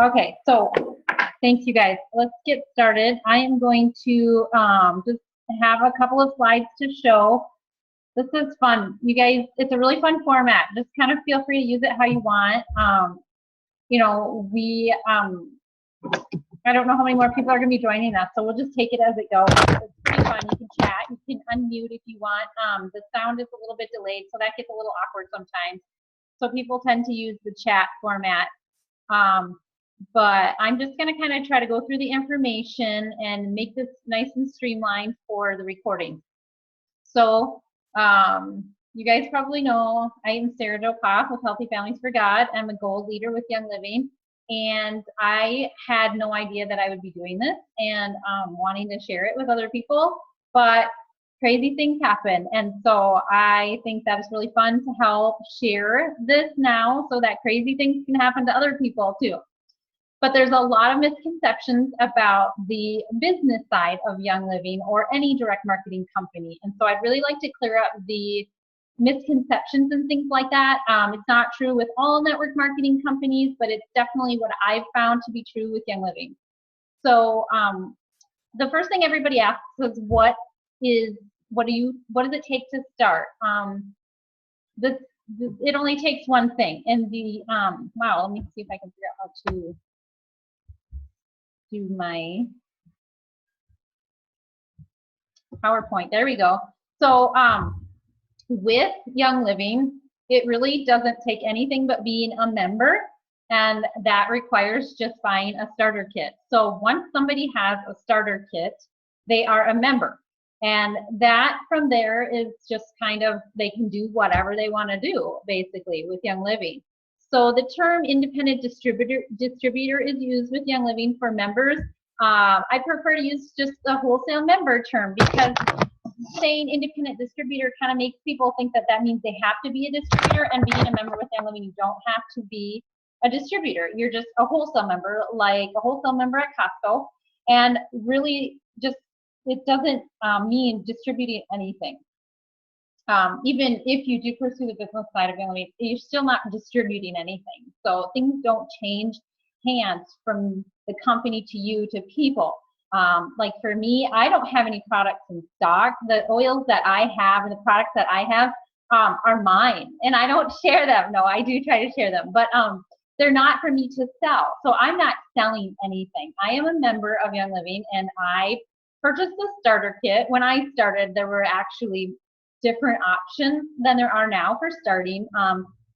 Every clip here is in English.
Okay, so thanks, you guys. Let's get started. I am going to just have a couple of slides to show. This is fun. You guys, it's a really fun format. Just kind of feel free to use it how you want. You know, I don't know how many more people are going to be joining us, so we'll just take it as it goes. It's pretty fun. You can chat. You can unmute if you want. The sound is a little bit delayed, so that gets a little awkward sometimes. So people tend to use the chat format. But I'm just going to kind of try to go through the information and make this nice and streamlined for the recording. So you guys probably know I am Sara Poff with Healthy Families for God. I'm a gold leader with Young Living, and I had no idea that I would be doing this and wanting to share it with other people, but crazy things happen. And so I think that was really fun to help share this now so that crazy things can happen to other people too. But there's a lot of misconceptions about the business side of Young Living or any direct marketing company. And so I'd really like to clear up the misconceptions and things like that. It's not true with all network marketing companies, but it's definitely what I've found to be true with Young Living. So the first thing everybody asks is what does it take to start? It only takes one thing. And wow, let me see if I can figure out how to do my PowerPoint. There we go. So with Young Living, it really doesn't take anything but being a member, and that requires just buying a starter kit. So once somebody has a starter kit, they are a member. And that from there is just kind of, they can do whatever they want to do, basically, with Young Living. So the term independent distributor is used with Young Living for members. I prefer to use just the wholesale member term because saying independent distributor kind of makes people think that means they have to be a distributor, and being a member with Young Living, you don't have to be a distributor. You're just a wholesale member, like a wholesale member at Costco, and really just it doesn't mean distributing anything. Even if you do pursue the business side of Young Living, you're still not distributing anything. So things don't change hands from the company to you to people. Like for me, I don't have any products in stock. The oils that I have and the products that I have are mine, and I don't share them. No, I do try to share them, but they're not for me to sell. So I'm not selling anything. I am a member of Young Living, and I purchased the starter kit. When I started, there were actually different options than there are now for starting.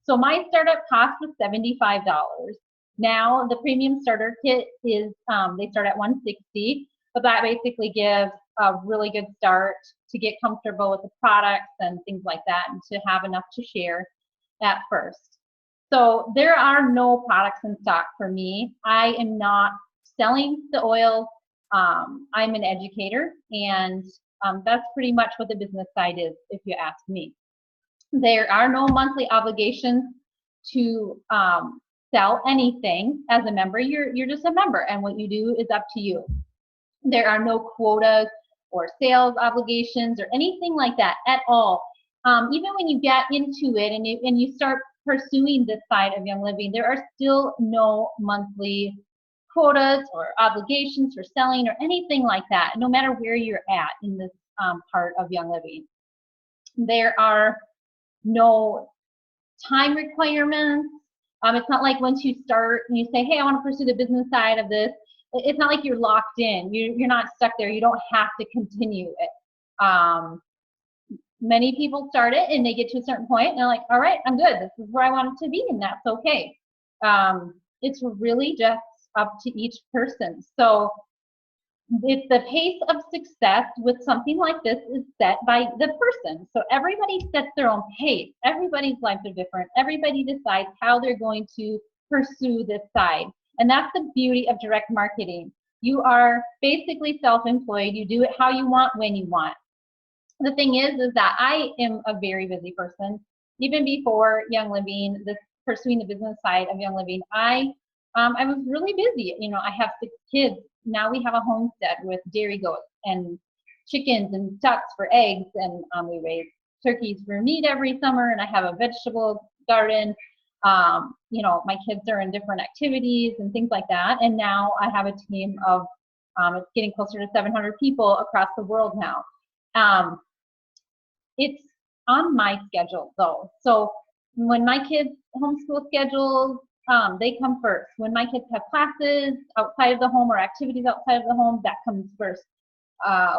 So my startup cost was $75. Now the premium starter kit is they start at $160, but that basically gives a really good start to get comfortable with the products and things like that, and to have enough to share at first. So there are no products in stock for me. I am not selling the oils. I'm an educator, and that's pretty much what the business side is, if you ask me. There are no monthly obligations to sell anything as a member. You're just a member, and what you do is up to you. There are no quotas or sales obligations or anything like that at all. Even when you get into it and you start pursuing this side of Young Living, there are still no monthly quotas or obligations for selling or anything like that, no matter where you're at in this part of Young Living. There are no time requirements. It's not like once you start and you say, hey, I want to pursue the business side of this, it's not like you're locked in. You're not stuck there. You don't have to continue it. Many people start it and they get to a certain point and they're like, all right, I'm good. This is where I want it to be, and that's okay. It's really just up to each person. So it's the pace of success with something like this is set by the person. So everybody sets their own pace. Everybody's lives are different. Everybody decides how they're going to pursue this side. And that's the beauty of direct marketing. You are basically self-employed. You do it how you want, when you want. The thing is that I am a very busy person. Even before Young Living, pursuing the business side of Young Living, I was really busy. You know, I have 6 kids. Now we have a homestead with dairy goats and chickens and ducks for eggs, and we raise turkeys for meat every summer, and I have a vegetable garden. You know, my kids are in different activities and things like that. And now I have a team of, it's getting closer to 700 people across the world now. It's on my schedule though. So when my kids' homeschool schedules, they come first. When my kids have classes outside of the home or activities outside of the home, that comes first.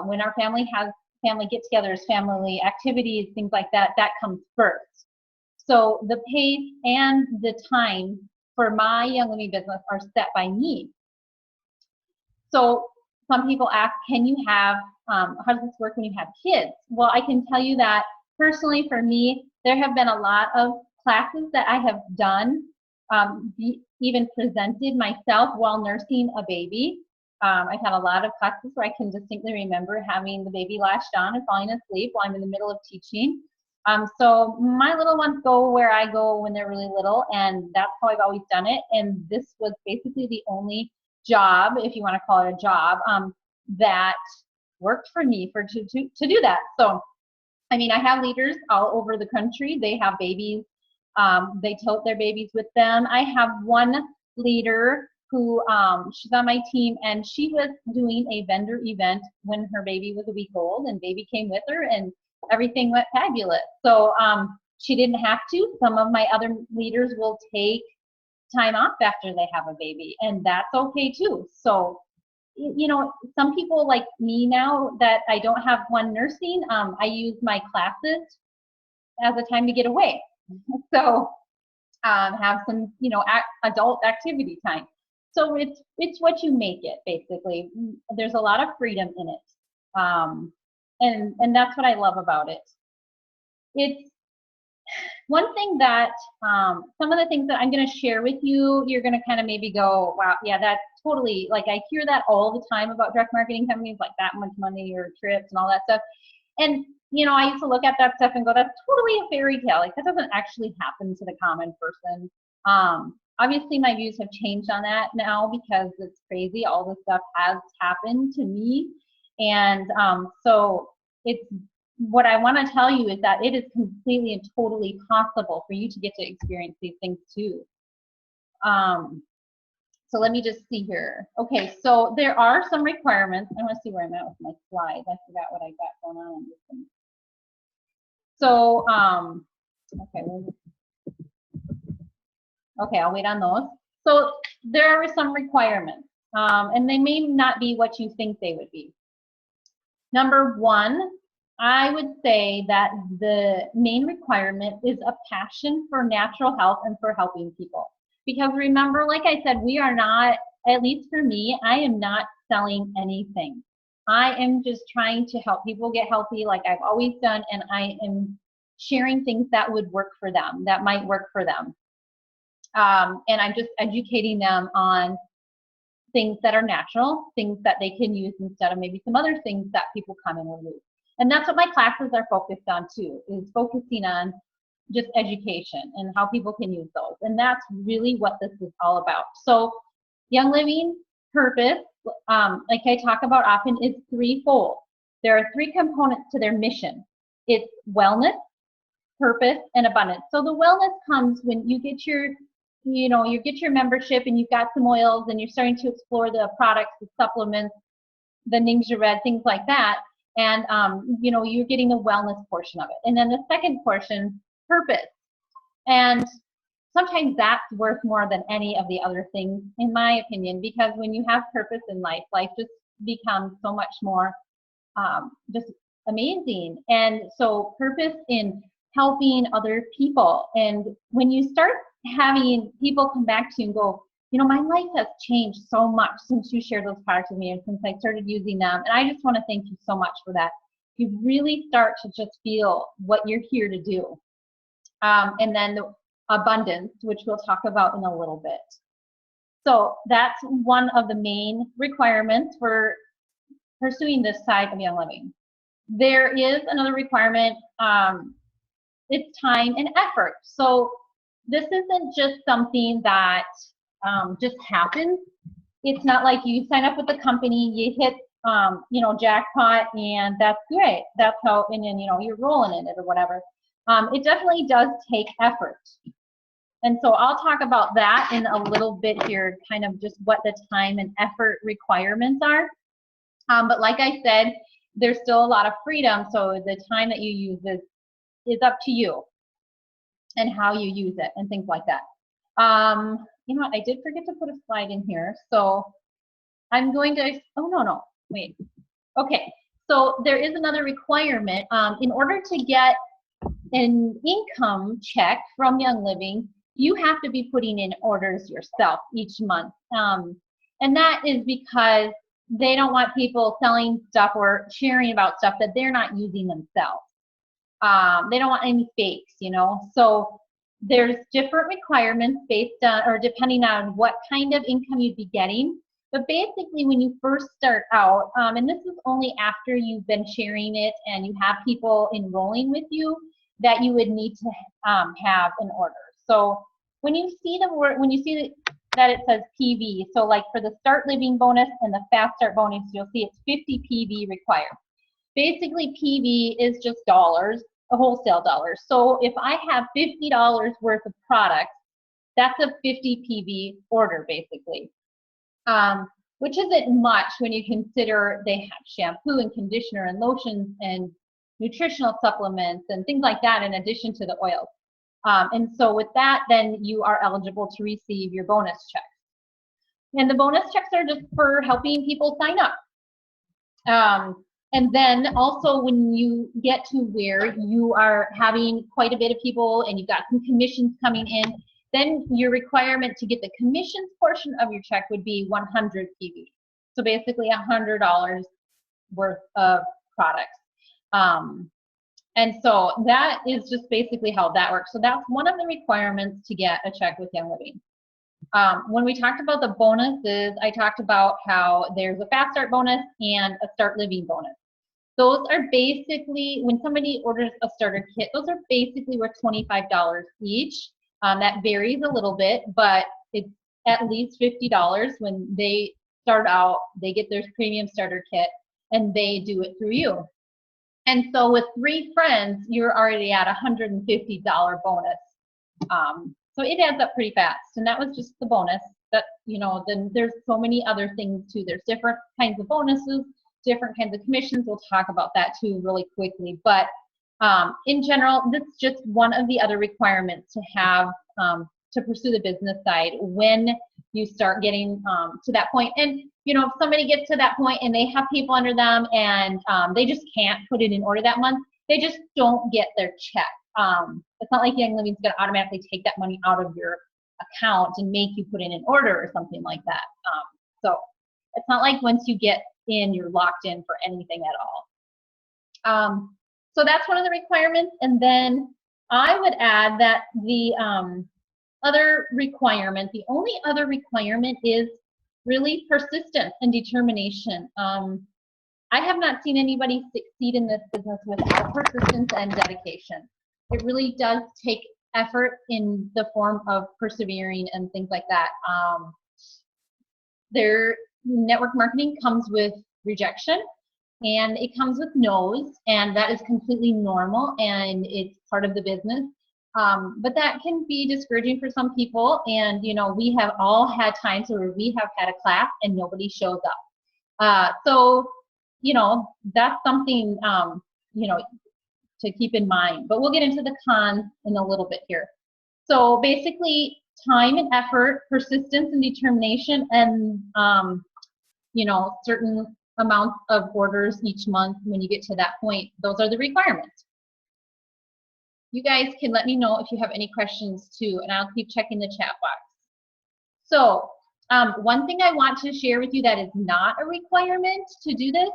When our family has family get-togethers, family activities, things like that, that comes first. So the pace and the time for my Young Living business are set by me. So some people ask, can you have, how does this work when you have kids? Well, I can tell you that personally for me, there have been a lot of classes that I have done, even presented myself while nursing a baby. I've had a lot of classes where I can distinctly remember having the baby latched on and falling asleep while I'm in the middle of teaching. So my little ones go where I go when they're really little, and that's how I've always done it. And this was basically the only job, if you want to call it a job, that worked for me to do that. So, I mean, I have leaders all over the country. They have babies. They tote their babies with them. I have one leader who, she's on my team, and she was doing a vendor event when her baby was a week old, and baby came with her, and everything went fabulous. So she didn't have to. Some of my other leaders will take time off after they have a baby, and that's okay too. So, you know, some people like me now that I don't have one nursing, I use my classes as a time to get away. So have some, you know, adult activity time. So it's what you make it, basically. There's a lot of freedom in it. And that's what I love about it. It's one thing that, some of the things that I'm going to share with you, you're going to kind of maybe go, wow, yeah, that's totally, like I hear that all the time about direct marketing companies, like that much money or trips and all that stuff. And, you know, I used to look at that stuff and go, that's totally a fairy tale. Like that doesn't actually happen to the common person. Obviously my views have changed on that now because it's crazy. All this stuff has happened to me. And so it's, what I want to tell you is that it is completely and totally possible for you to get to experience these things too. So let me just see here. Okay, so there are some requirements. I want to see where I'm at with my slides. I forgot what I got going on this thing. So, okay, I'll wait on those. So there are some requirements, and they may not be what you think they would be. Number one, I would say that the main requirement is a passion for natural health and for helping people. Because remember, like I said, we are not, at least for me, I am not selling anything. I am just trying to help people get healthy like I've always done, and I am sharing things that would work for them, that might work for them. And I'm just educating them on things that are natural, things that they can use instead of maybe some other things that people come in and use. And that's what my classes are focused on too, is focusing on just education and how people can use those. And that's really what this is all about. So Young Living purpose, like I talk about often, is threefold. There are three components to their mission. It's wellness, purpose, and abundance. So the wellness comes when you get your, you know, you get your membership and you've got some oils and you're starting to explore the products, the supplements, the Ningxia Red, things like that. And, you know, you're getting the wellness portion of it. And then the second portion, purpose. And sometimes that's worth more than any of the other things, in my opinion, because when you have purpose in life, life just becomes so much more just amazing. And so purpose in helping other people. And when you start having people come back to you and go, you know, my life has changed so much since you shared those products with me and since I started using them. And I just want to thank you so much for that. You really start to just feel what you're here to do. And then the abundance, which we'll talk about in a little bit. So that's one of the main requirements for pursuing this side of Young Living. There is another requirement, it's time and effort. So this isn't just something that just happens. It's not like you sign up with the company, you hit, you know, jackpot, and that's great. That's how, and then, you know, you're rolling in it or whatever. It definitely does take effort. And so I'll talk about that in a little bit here, kind of just what the time and effort requirements are. But like I said, there's still a lot of freedom, so the time that you use is up to you and how you use it and things like that. You know what, I did forget to put a slide in here, so I'm going to, oh no, wait. Okay, so there is another requirement. In order to get an income check from Young Living, you have to be putting in orders yourself each month. And that is because they don't want people selling stuff or sharing about stuff that they're not using themselves. They don't want any fakes, you know. So there's different requirements based on, or depending on what kind of income you'd be getting. But basically, when you first start out, and this is only after you've been sharing it and you have people enrolling with you, that you would need to have an order. So when you see the word, when you see that it says PV, so like for the Start Living bonus and the Fast Start bonus, you'll see it's 50 PV required. Basically, PV is just dollars, a wholesale dollars. So if I have $50 worth of products, that's a 50 PV order, basically. Which isn't much when you consider they have shampoo and conditioner and lotions and nutritional supplements and things like that in addition to the oils. And so with that, then you are eligible to receive your bonus checks. And the bonus checks are just for helping people sign up. And then also when you get to where you are having quite a bit of people and you've got some commissions coming in, then your requirement to get the commissions portion of your check would be 100 PV. So basically $100 worth of products. And so that is just basically how that works. So that's one of the requirements to get a check with Young Living. When we talked about the bonuses, I talked about how there's a Fast Start bonus and a Start Living bonus. Those are basically, when somebody orders a starter kit, those are basically worth $25 each. That varies a little bit, but it's at least $50 when they start out, they get their premium starter kit and they do it through you. And so with 3 friends, you're already at $150 bonus. So it adds up pretty fast. And that was just the bonus. That, you know, then there's so many other things too. There's different kinds of bonuses, different kinds of commissions. We'll talk about that too really quickly. But in general, this is just one of the other requirements to have to pursue the business side when you start getting to that point. And you know, if somebody gets to that point and they have people under them and they just can't put it in order that month, they just don't get their check. It's not like Young Living's going to automatically take that money out of your account and make you put in an order or something like that. So it's not like once you get in, you're locked in for anything at all. So that's one of the requirements. And then I would add that the other requirement, the only other requirement is really persistence and determination. I have not seen anybody succeed in this business without persistence and dedication. It really does take effort in the form of persevering and things like that. Their network marketing comes with rejection and it comes with no's, and that is completely normal and it's part of the business. But that can be discouraging for some people, and you know, we have all had times where we have had a class and nobody shows up. So you know, that's something you know, to keep in mind. But we'll get into the cons in a little bit here. So basically, time and effort, persistence and determination, and you know, certain amounts of orders each month. When you get to that point, those are the requirements. You guys can let me know if you have any questions too, and I'll keep checking the chat box. So one thing I want to share with you that is not a requirement to do this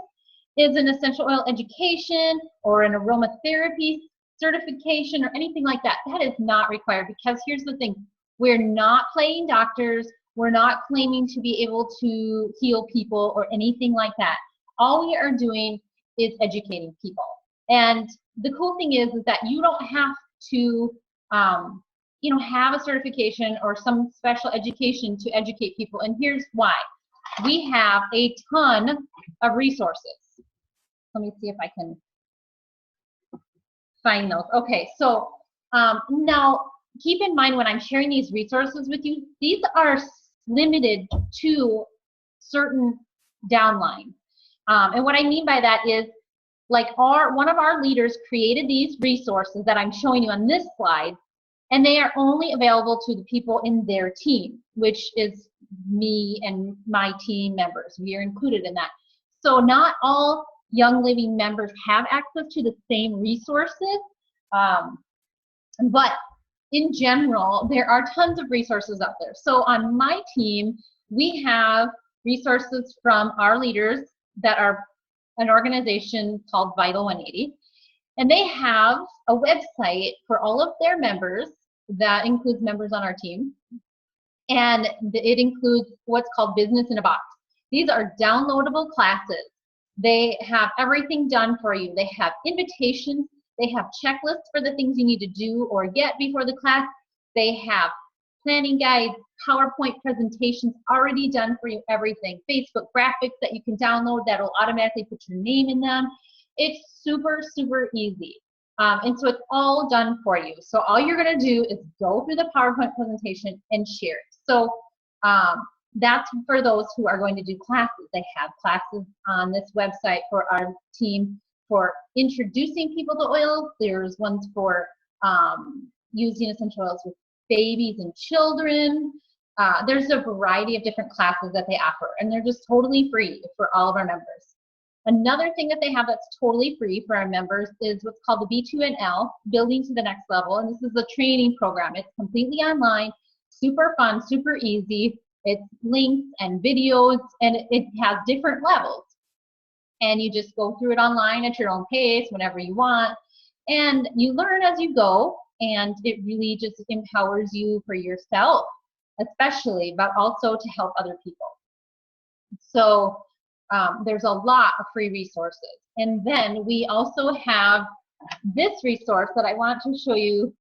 is an essential oil education or an aromatherapy certification or anything like that. That is not required, because here's the thing. We're not playing doctors. We're not claiming to be able to heal people or anything like that. All we are doing is educating people. And the cool thing is that you don't have to, you know, have a certification or some special education to educate people. And here's why. We have a ton of resources. Let me see if I can find those. Okay, so now keep in mind when I'm sharing these resources with you, these are limited to certain downlines. And what I mean by that is, like, one of our leaders created these resources that I'm showing you on this slide, and they are only available to the people in their team, which is me and my team members. We are included in that. So not all Young Living members have access to the same resources, but in general, there are tons of resources out there. So on my team, we have resources from our leaders that are an organization called Vital 180. And they have a website for all of their members that includes members on our team. And it includes what's called Business in a Box. These are downloadable classes. They have everything done for you. They have invitations. They have checklists for the things you need to do or get before the class. They have planning guides, PowerPoint presentations already done for you, everything. Facebook graphics that you can download that will automatically put your name in them. It's super, super easy. And so it's all done for you. So all you're going to do is go through the PowerPoint presentation and share it. So that's for those who are going to do classes. They have classes on this website for our team for introducing people to oils. There's ones for using essential oils with babies and children. There's a variety of different classes that they offer, and they're just totally free for all of our members. Another thing that they have that's totally free for our members is what's called the B2NL, Building to the Next Level. And this is a training program. It's completely online, super fun, super easy. It's links and videos, and it has different levels. And you just go through it online at your own pace, whenever you want. And you learn as you go, and it really just empowers you for yourself, especially, but also to help other people. So there's a lot of free resources. And then we also have this resource that I want to show you.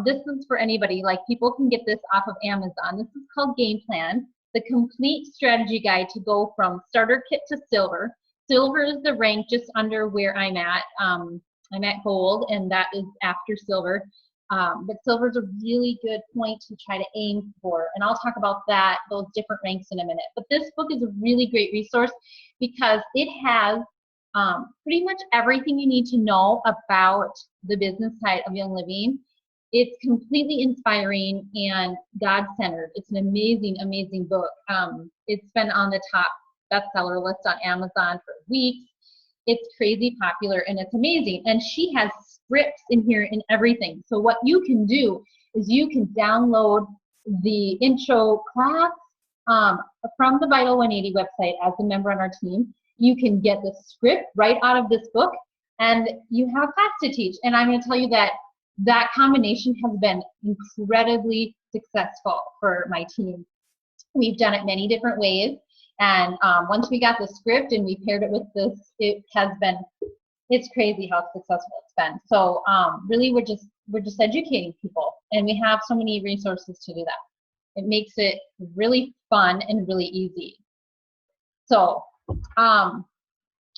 This is for anybody, like people can get this off of Amazon. This is called Game Plan, the complete strategy guide to go from starter kit to silver. Silver is the rank just under where I'm at. I'm at gold, and that is after silver. But silver is a really good point to try to aim for, and I'll talk about that, those different ranks in a minute. But this book is a really great resource because it has pretty much everything you need to know about the business side of Young Living. It's completely inspiring and God-centered. It's an amazing, amazing book. It's been on the top bestseller list on Amazon for weeks. It's crazy popular, and it's amazing. And she has scripts in here and everything. So what you can do is you can download the intro class from the Vital 180 website as a member on our team. You can get the script right out of this book, and you have a class to teach. And I'm going to tell you that that combination has been incredibly successful for my team. We've done it many different ways. And once we got the script and we paired it with this, it's crazy how successful it's been. So really we're just educating people, and we have so many resources to do that. It makes it really fun and really easy. So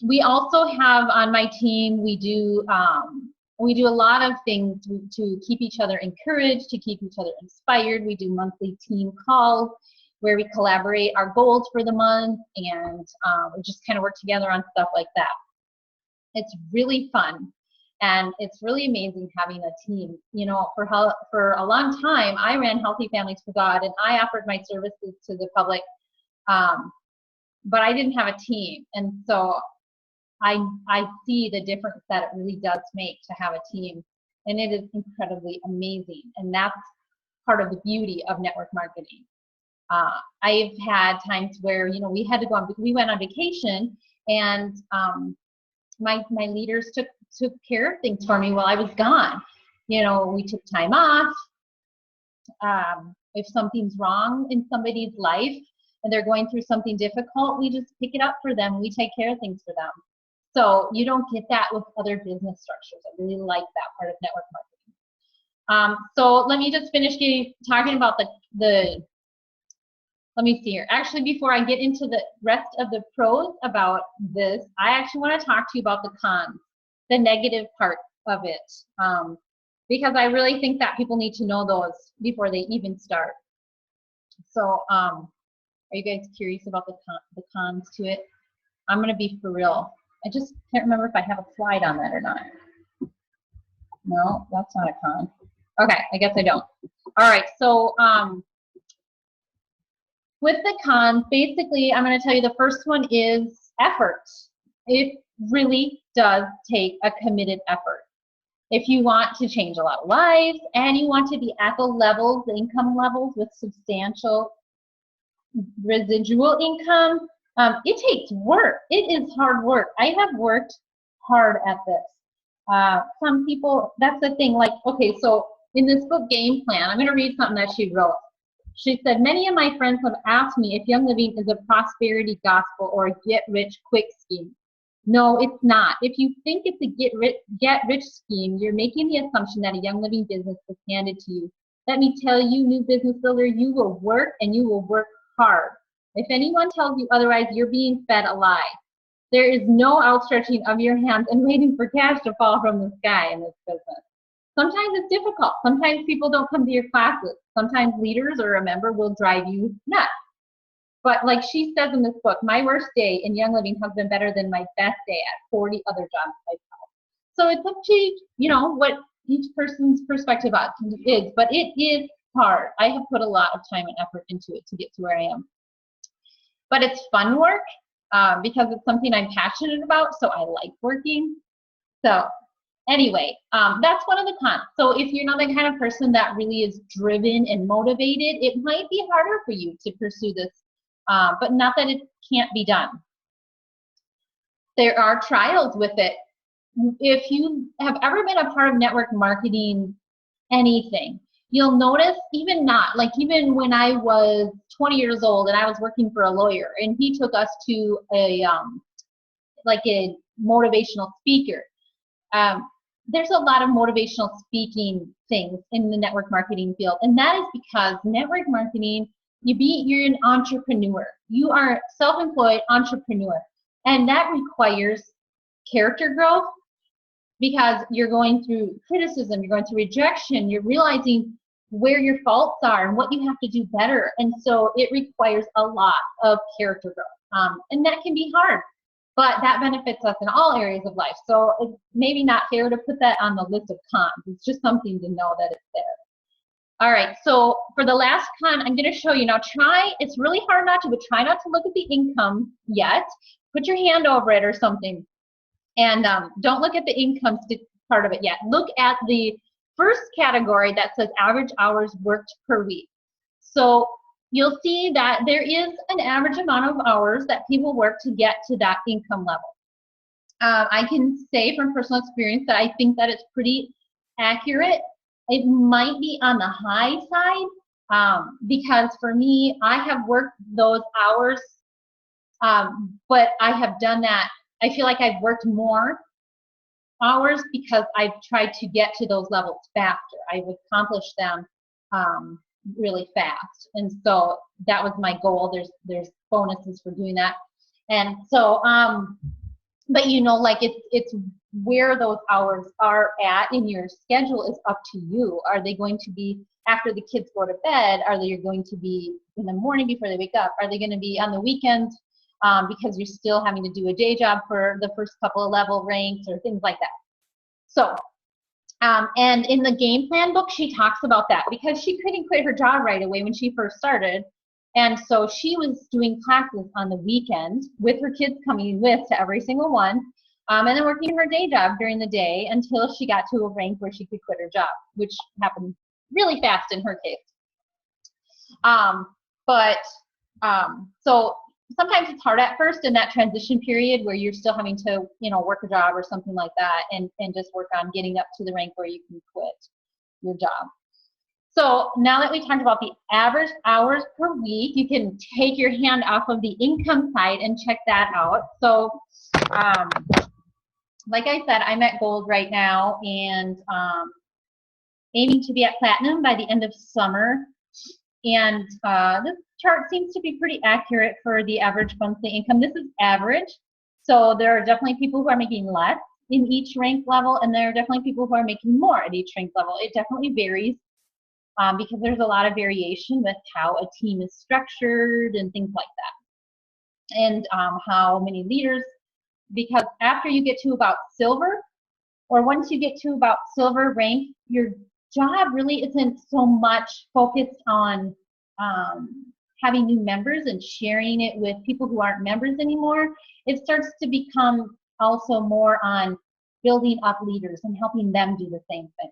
we also have on my team, we do a lot of things to keep each other encouraged, to keep each other inspired. We do monthly team calls where we collaborate our goals for the month, and we just kind of work together on stuff like that. It's really fun, and it's really amazing having a team. You know, for a long time, I ran Healthy Families for God, and I offered my services to the public, but I didn't have a team. And so I see the difference that it really does make to have a team, and it is incredibly amazing. And that's part of the beauty of network marketing. I've had times where, you know, we went on vacation, and my leaders took care of things for me while I was gone. You know, we took time off. If something's wrong in somebody's life and they're going through something difficult, we just pick it up for them. We take care of things for them. So you don't get that with other business structures. I really like that part of network marketing. So let me just finish talking about let me see here. Actually, before I get into the rest of the pros about this, I actually want to talk to you about the cons, the negative part of it. because I really think that people need to know those before they even start. So are you guys curious about the cons to it? I'm going to be for real. I just can't remember if I have a slide on that or not. No, that's not a con. Okay, I guess I don't. All right, so with the cons, basically, I'm going to tell you the first one is effort. It really does take a committed effort. If you want to change a lot of lives and you want to be at the levels, the income levels with substantial residual income, it takes work. It is hard work. I have worked hard at this. Some people, that's the thing, like, okay, so in this book, Game Plan, I'm going to read something that she wrote. She said, many of my friends have asked me if Young Living is a prosperity gospel or a get-rich-quick scheme. No, it's not. If you think it's a get-rich scheme, you're making the assumption that a Young Living business is handed to you. Let me tell you, new business builder, you will work and you will work hard. If anyone tells you otherwise, you're being fed a lie. There is no outstretching of your hands and waiting for cash to fall from the sky in this business. Sometimes it's difficult. Sometimes people don't come to your classes. Sometimes leaders or a member will drive you nuts. But like she says in this book, my worst day in Young Living has been better than my best day at 40 other jobs myself. So it's up to, you know, what each person's perspective is, but it is hard. I have put a lot of time and effort into it to get to where I am. But it's fun work because it's something I'm passionate about, so I like working. So anyway, that's one of the cons. So if you're not the kind of person that really is driven and motivated, it might be harder for you to pursue this, but not that it can't be done. There are trials with it. If you have ever been a part of network marketing, anything, you'll notice even when I was 20 years old and I was working for a lawyer and he took us to a motivational speaker. There's a lot of motivational speaking things in the network marketing field, and that is because network marketing, you're an entrepreneur. You are self-employed entrepreneur, and that requires character growth because you're going through criticism, you're going through rejection, you're realizing where your faults are and what you have to do better, and so it requires a lot of character growth, and that can be hard. But that benefits us in all areas of life. So it's maybe not fair to put that on the list of cons. It's just something to know that it's there. All right, so for the last con, I'm going to show you. Now it's really hard not to, but try not to look at the income yet. Put your hand over it or something. And don't look at the income part of it yet. Look at the first category that says average hours worked per week. So you'll see that there is an average amount of hours that people work to get to that income level. I can say from personal experience that I think that it's pretty accurate. It might be on the high side because for me, I have worked those hours, but I have done that. I feel like I've worked more hours because I've tried to get to those levels faster. I've accomplished them really fast, and so that was my goal. There's bonuses for doing that, and so but you know, like it's where those hours are at in your schedule is up to you. Are they going to be after the kids go to bed? Are they going to be in the morning before they wake up? Are they going to be on the weekends because you're still having to do a day job for the first couple of level ranks or things like that? So and in the Game Plan book, she talks about that because she couldn't quit her job right away when she first started. And so she was doing classes on the weekend with her kids coming with to every single one, and then working her day job during the day until she got to a rank where she could quit her job, which happened really fast in her case. So sometimes it's hard at first in that transition period where you're still having to, you know, work a job or something like that and just work on getting up to the rank where you can quit your job. So now that we talked about the average hours per week, you can take your hand off of the income side and check that out. So like I said, I'm at gold right now and aiming to be at platinum by the end of summer. And this chart seems to be pretty accurate for the average monthly income. This is average. So there are definitely people who are making less in each rank level, and there are definitely people who are making more at each rank level. It definitely varies because there's a lot of variation with how a team is structured and things like that, and how many leaders, because after you get to about silver, or once you get to about silver rank, your job really isn't so much focused on having new members and sharing it with people who aren't members anymore. It starts to become also more on building up leaders and helping them do the same thing.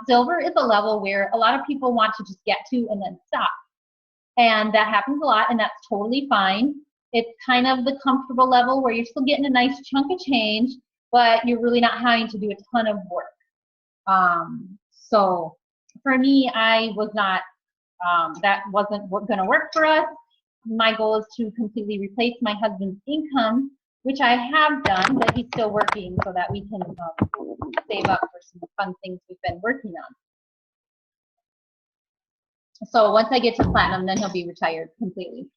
Silver is a level where a lot of people want to just get to and then stop. And that happens a lot, and that's totally fine. It's kind of the comfortable level where you're still getting a nice chunk of change, but you're really not having to do a ton of work. So for me, I was not, that wasn't going to work for us. My goal is to completely replace my husband's income, which I have done, but he's still working so that we can save up for some fun things we've been working on. So once I get to platinum, then he'll be retired completely.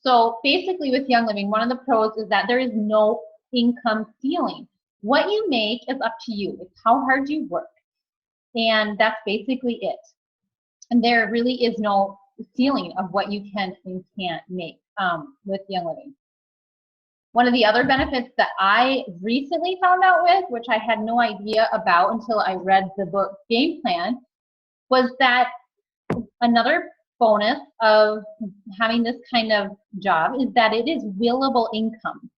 So basically with Young Living, one of the pros is that there is no income ceiling. What you make is up to you. It's how hard you work. And that's basically it. And there really is no ceiling of what you can and can't make with Young Living. One of the other benefits that I recently found out with, which I had no idea about until I read the book Game Plan, was that another bonus of having this kind of job is that it is willable income.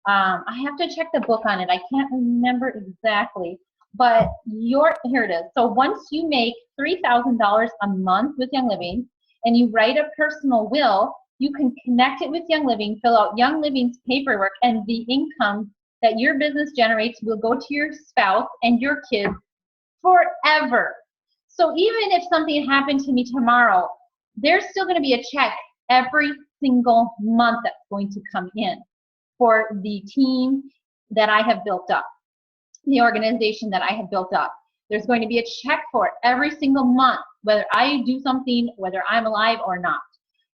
I have to check the book on it. I can't remember exactly, but here it is. So once you make $3,000 a month with Young Living and you write a personal will, you can connect it with Young Living, fill out Young Living's paperwork, and the income that your business generates will go to your spouse and your kids forever. So even if something happened to me tomorrow, there's still going to be a check every single month that's going to come in for the team that I have built up, the organization that I have built up. There's going to be a check for it every single month, whether I do something, whether I'm alive or not.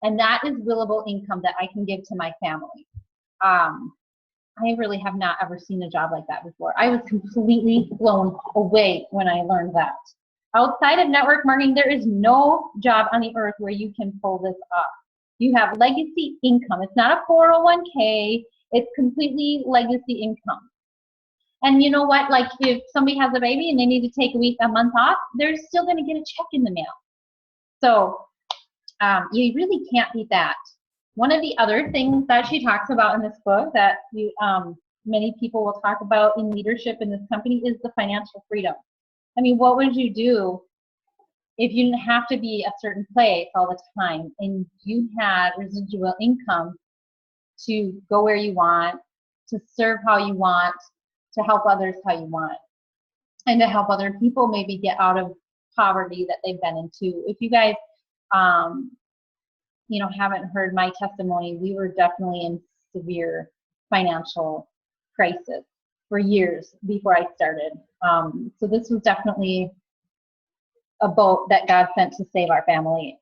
And that is willable income that I can give to my family. I really have not ever seen a job like that before. I was completely blown away when I learned that. Outside of network marketing, there is no job on the earth where you can pull this off. You have legacy income. It's not a 401k. It's completely legacy income. And you know what? Like if somebody has a baby and they need to take a month off, they're still going to get a check in the mail. So you really can't beat that. One of the other things that she talks about in this book that many people will talk about in leadership in this company is the financial freedom. I mean, what would you do if you didn't have to be a certain place all the time and you had residual income to go where you want, to serve how you want, to help others how you want, and to help other people maybe get out of poverty that they've been into? If you guys haven't heard my testimony, we were definitely in severe financial crisis for years before I started. So this was definitely a boat that God sent to save our family.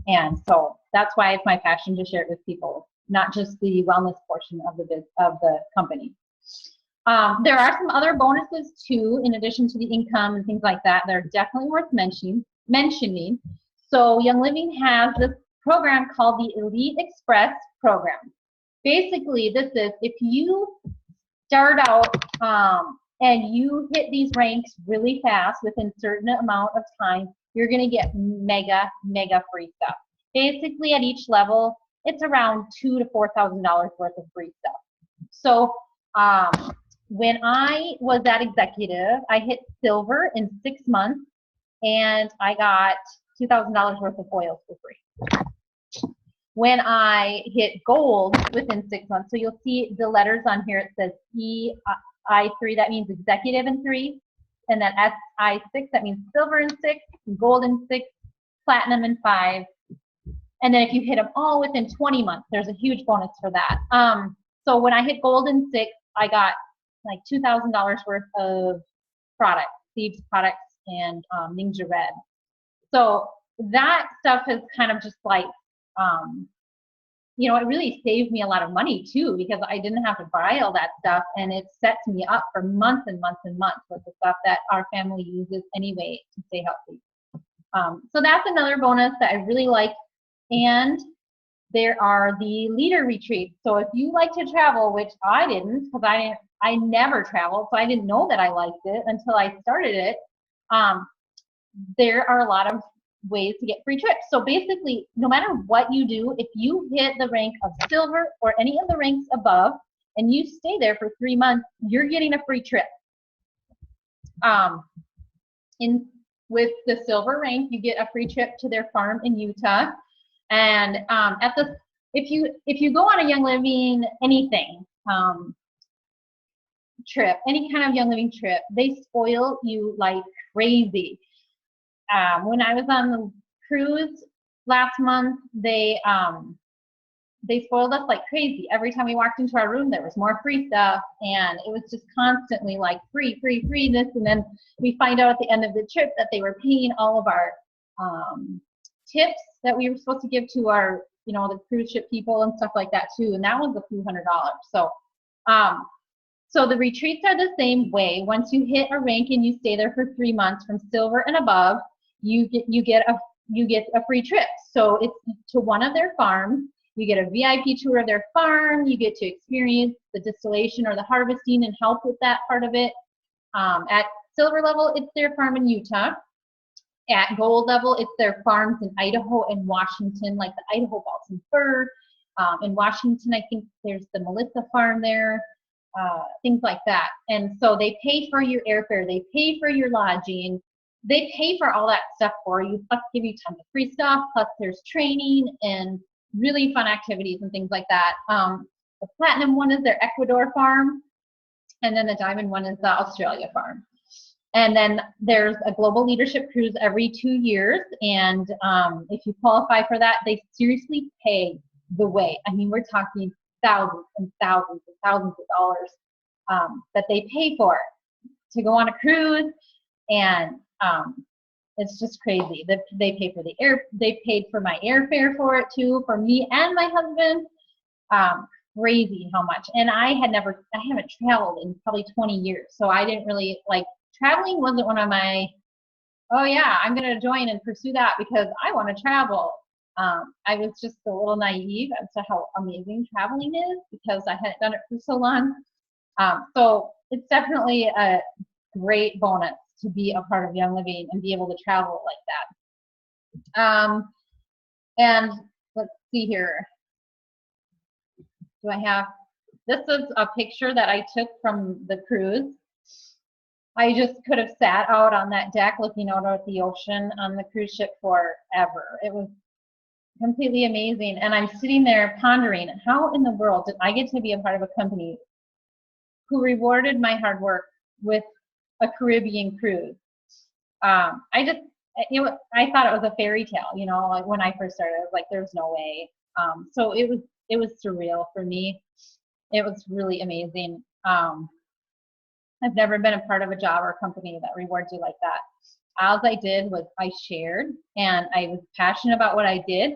And so that's why it's my passion to share it with people, not just the wellness portion of the company. There are some other bonuses too, in addition to the income and things like that. They're definitely worth mentioning. So Young Living has this program called the Elite Express program. Basically, this is if you start out and you hit these ranks really fast within a certain amount of time, you're going to get mega free stuff. Basically, at each level, it's around $2,000 to $4,000 worth of free stuff. So when I was that executive, I hit silver in 6 months, and I got $2,000 worth of oils for free. When I hit gold within 6 months, so you'll see the letters on here, it says EI3, that means executive in 3, and then SI6, that means silver in 6, gold in 6, platinum in 5. And then if you hit them all within 20 months, there's a huge bonus for that. So when I hit gold in 6, I got like $2,000 worth of products, Thieves products, and Ninja Red. So that stuff is kind of just like you know, it really saved me a lot of money too, because I didn't have to buy all that stuff, and it sets me up for months and months and months with the stuff that our family uses anyway to stay healthy. So that's another bonus that I really like. And there are the leader retreats. So if you like to travel, which I didn't, because I never traveled, so I didn't know that I liked it until I started it. There are a lot of ways to get free trips. So basically, no matter what you do, if you hit the rank of silver or any of the ranks above, and you stay there for 3 months, you're getting a free trip. With the silver rank, you get a free trip to their farm in Utah. And if you go on a Young Living anything trip, any kind of Young Living trip, they spoil you like crazy. When I was on the cruise last month, they spoiled us like crazy. Every time we walked into our room, there was more free stuff, and it was just constantly like free this. And then we find out at the end of the trip that they were paying all of our tips that we were supposed to give to our, you know, the cruise ship people and stuff like that too. And that was a few $100s. So, so the retreats are the same way. Once you hit a rank and you stay there for 3 months from silver and above, you get a free trip. So it's to one of their farms. You get a VIP tour of their farm. You get to experience the distillation or the harvesting and help with that part of it. At silver level, it's their farm in Utah. At gold level, it's their farms in Idaho and Washington, like the Idaho Balsam Fir. In Washington, I think there's the Melissa farm there, things like that. And so they pay for your airfare, they pay for your lodging, they pay for all that stuff for you, plus give you tons of free stuff, plus there's training and really fun activities and things like that. The platinum one is their Ecuador farm, and then the diamond one is the Australia farm. And then there's a global leadership cruise every 2 years, and if you qualify for that, they seriously pay the way. I mean, we're talking thousands and thousands and thousands of dollars that they pay for to go on a cruise, and it's just crazy. They pay for the air. They paid for my airfare for it too, for me and my husband. Crazy how much. And I haven't traveled in probably 20 years, so I didn't really like. Traveling wasn't one of my, oh yeah, I'm going to join and pursue that because I want to travel. I was just a little naive as to how amazing traveling is because I hadn't done it for so long. So it's definitely a great bonus to be a part of Young Living and be able to travel like that. And let's see here. This is a picture that I took from the cruise. I just could have sat out on that deck looking out at the ocean on the cruise ship forever. It was completely amazing. And I'm sitting there pondering, how in the world did I get to be a part of a company who rewarded my hard work with a Caribbean cruise? I thought it was a fairy tale, you know, like when I first started, I was like, there's no way. So it was surreal for me. It was really amazing. I've never been a part of a job or company that rewards you like that. All I did was I shared, and I was passionate about what I did.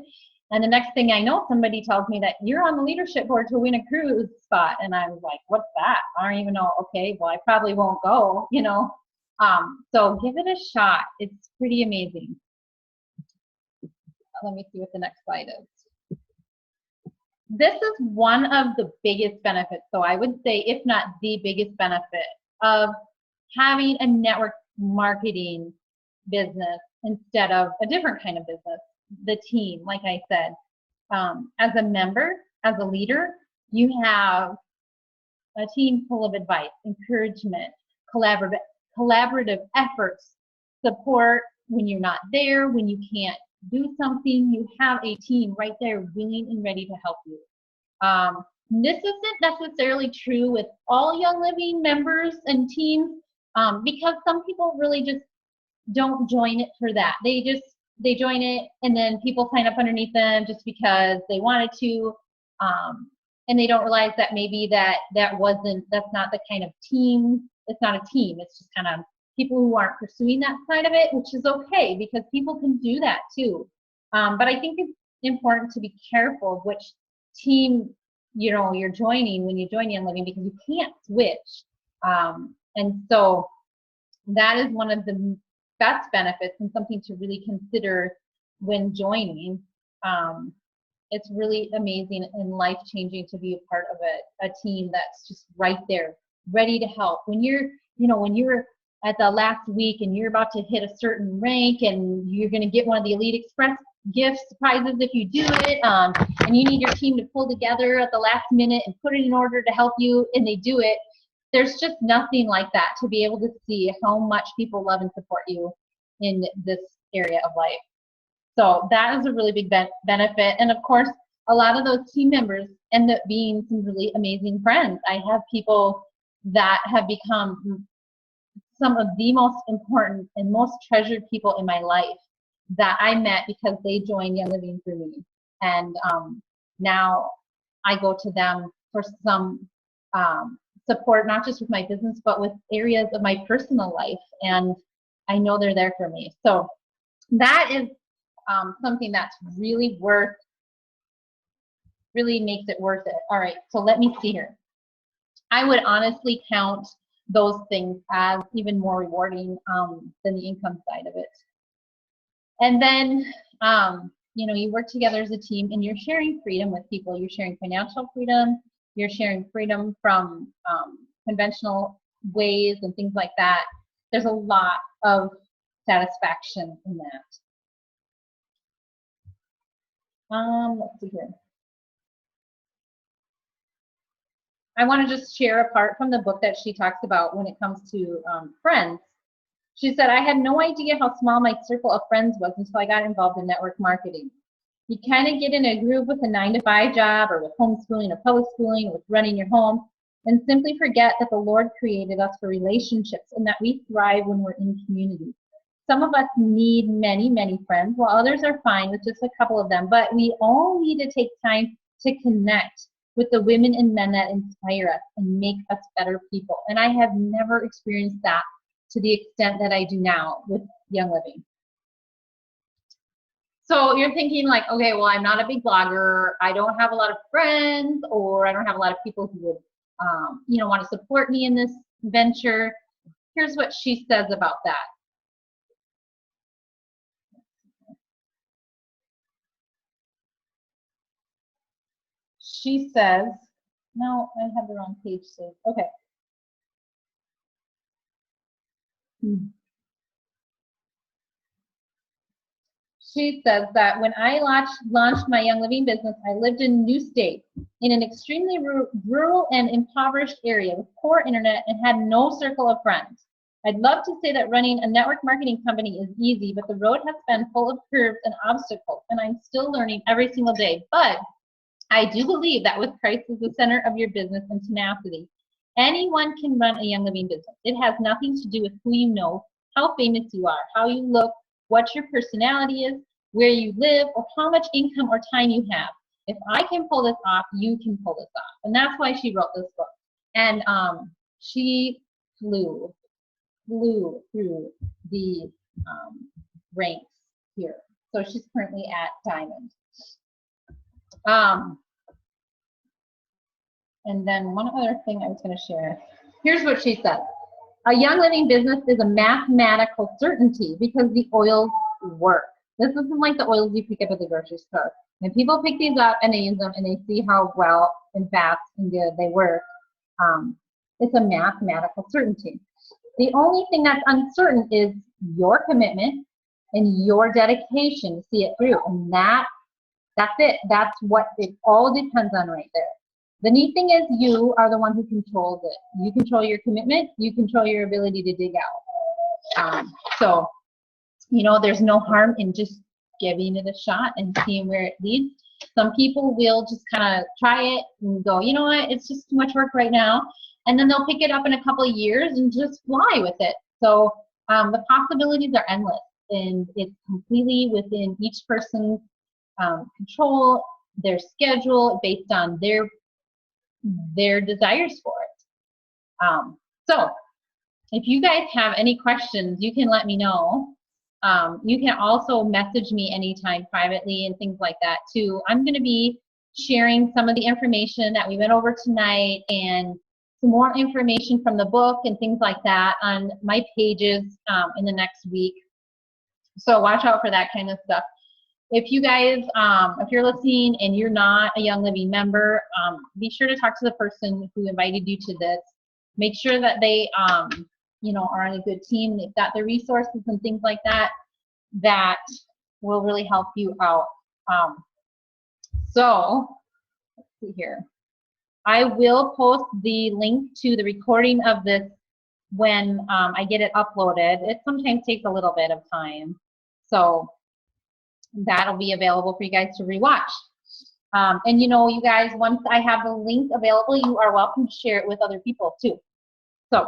And the next thing I know, somebody tells me that you're on the leadership board to win a cruise spot. And I was like, what's that? I don't even know. Okay, well, I probably won't go, you know. So give it a shot. It's pretty amazing. Let me see what the next slide is. This is one of the biggest benefits. So I would say, if not the biggest benefit of having a network marketing business instead of a different kind of business, the team, like I said. As a member, as a leader, you have a team full of advice, encouragement, collaborative efforts, support when you're not there, when you can't do something, you have a team right there willing and ready to help you. This isn't necessarily true with all Young Living members and teams because some people really just don't join it for that. They join it and then people sign up underneath them just because they wanted to, and they don't realize that maybe that's not the kind of team. It's not a team. It's just kind of people who aren't pursuing that side of it, which is okay because people can do that too. But I think it's important to be careful of which team, you're joining when you join Young Living, because you can't switch. And so that is one of the best benefits and something to really consider when joining. It's really amazing and life-changing to be a part of a team that's just right there, ready to help. When you're at the last week and you're about to hit a certain rank and you're going to get one of the Elite Express gift prizes if you do it, and you need your team to pull together at the last minute and put it in order to help you, and they do it. There's just nothing like that, to be able to see how much people love and support you in this area of life. So that is a really big benefit. And of course, a lot of those team members end up being some really amazing friends. I have people that have become some of the most important and most treasured people in my life that I met because they joined Young Living through me. And now I go to them for some support, not just with my business, but with areas of my personal life. And I know they're there for me. So that is something that's really makes it worth it. All right, so let me see here. I would honestly count those things as even more rewarding than the income side of it. And then, you work together as a team and you're sharing freedom with people. You're sharing financial freedom. You're sharing freedom from conventional ways and things like that. There's a lot of satisfaction in that. Let's see here. I want to just share a part from the book that she talks about when it comes to friends. She said, I had no idea how small my circle of friends was until I got involved in network marketing. You kind of get in a groove with a 9-to-5 job, or with homeschooling or public schooling, or with running your home, and simply forget that the Lord created us for relationships and that we thrive when we're in community. Some of us need many, many friends, while others are fine with just a couple of them, but we all need to take time to connect with the women and men that inspire us and make us better people. And I have never experienced that to the extent that I do now with Young Living. So you're thinking like, okay, well, I'm not a big blogger. I don't have a lot of friends, or I don't have a lot of people who would, want to support me in this venture. Here's what she says about that. She says, no, I have the wrong page saved. Okay. She says that when I launched my Young Living business, I lived in a new state in an extremely rural and impoverished area with poor internet and had no circle of friends. I'd love to say that running a network marketing company is easy, but the road has been full of curves and obstacles, and I'm still learning every single day. But I do believe that with Christ as the center of your business and tenacity, anyone can run a Young Living business. It has nothing to do with who you know, how famous you are, how you look, what your personality is, where you live, or how much income or time you have. If I can pull this off, you can pull this off. And that's why she wrote this book. And she flew through the ranks here. So she's currently at Diamond. And then one other thing I was going to share. Here's what she said. A Young Living business is a mathematical certainty because the oils work. This isn't like the oils you pick up at the grocery store. When people pick these up and they use them and they see how well and fast and good they work, it's a mathematical certainty. The only thing that's uncertain is your commitment and your dedication to see it through. And that's it. That's what it all depends on right there. The neat thing is you are the one who controls it. You control your commitment. You control your ability to dig out. So, there's no harm in just giving it a shot and seeing where it leads. Some people will just kind of try it and go, you know what, it's just too much work right now. And then they'll pick it up in a couple of years and just fly with it. So the possibilities are endless, and it's completely within each person's control, their schedule, based on their desires for it. So if you guys have any questions, you can let me know. You can also message me anytime privately and things like that too. I'm going to be sharing some of the information that we went over tonight and some more information from the book and things like that on my pages in the next week. So watch out for that kind of stuff. If you guys, if you're listening and you're not a Young Living member, be sure to talk to the person who invited you to this. Make sure that they, you know, are on a good team. They've got the resources and things like that that will really help you out. So let's see here. I will post the link to the recording of this when I get it uploaded. It sometimes takes a little bit of time. So that'll be available for you guys to rewatch. And you know, you guys, once I have the link available, you are welcome to share it with other people too. So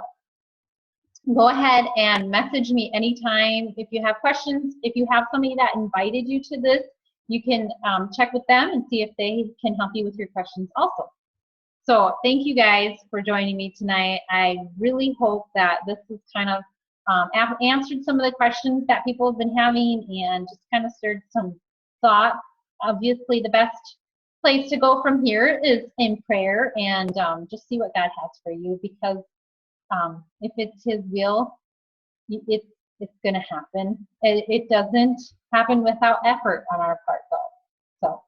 go ahead and message me anytime if you have questions. If you have somebody that invited you to this, you can check with them and see if they can help you with your questions also. So thank you guys for joining me tonight. I really hope that this has kind of answered some of the questions that people have been having and just kind of stirred some thought. Obviously, the best place to go from here is in prayer and just see what God has for you, because if it's His will, it's going to happen. It doesn't happen without effort on our part, though. So,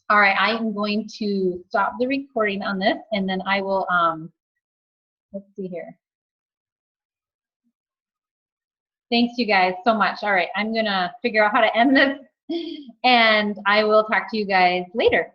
all right, I am going to stop the recording on this, and then I will, let's see here. Thanks, you guys, so much. All right, I'm going to figure out how to end this, and I will talk to you guys later.